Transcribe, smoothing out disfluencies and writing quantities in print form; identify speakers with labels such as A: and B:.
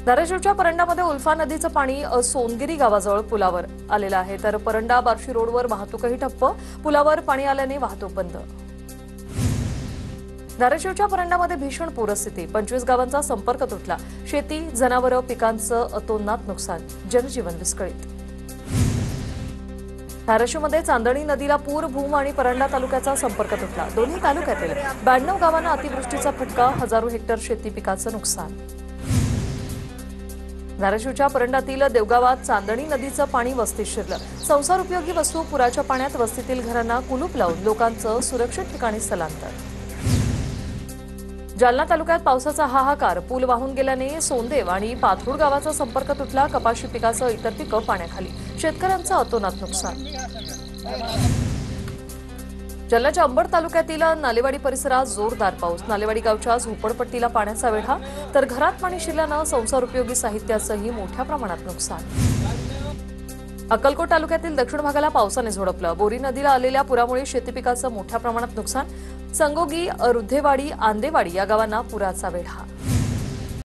A: धाराशिवच्या परंडामध्ये उल्फा नदीचं पाणी सोनगिरी गावाजवळ पुलावर आलेलं आहे, तर परंडा बार्शी रोडवर वाहतूकही ठप्प. पुलावर पाणी आल्याने वाहतूक बंद. धाराशिवच्या परंडामध्ये भीषण पूरस्थिती. 25 गावांचा संपर्क तुटला. शेती, जनावरं, पिकांचं अतोनात नुकसान. जनजीवन विस्कळीत. धाराशिवमध्ये चांदणी नदीला पूर. भूम आणि परंडा तालुक्याचा संपर्क तुटला. दोन्ही तालुक्यातील 92 गावांना अतिवृष्टीचा फटका. हजारो हेक्टर शेती पिकाचं नुकसान. धाराशिवच्या परंडातील देवगावात चांदणी नदीचं पाणी वस्तीत शिरलं. संसार उपयोगी वस्तू पुराच्या पाण्यात. वस्तीतील घरांना कुलूप लावून लोकांचं सुरक्षित ठिकाणी स्थलांतर. जालना तालुक्यात पावसाचा हाहाकार. पूल वाहून गेल्याने सोंदेव आणि पाथरूड गावाचा संपर्क तुटला. कपाशी पिकासह इतर पिकं पाण्याखाली. शेतकऱ्यांचं अतोनात नुकसान. जालन्याच्या अंबड तालुक्यातील नालेवाडी परिसरात जोरदार पाऊस. नालेवाडी गावच्या झोपडपट्टीला पाण्याचा वेढा, तर घरात पाणी शिरल्यानं संसार उपयोगी साहित्याचंही मोठ्या प्रमाणात नुकसान. अक्कलकोट तालुक्यातील दक्षिण भागाला पावसाने झोडपलं. बोरी नदीला आलेल्या पुरामुळे शेती पिकाचं मोठ्या प्रमाणात नुकसान. संगोगी, रुद्धेवाडी, आंदेवाडी या गावांना पुराचा वेढा.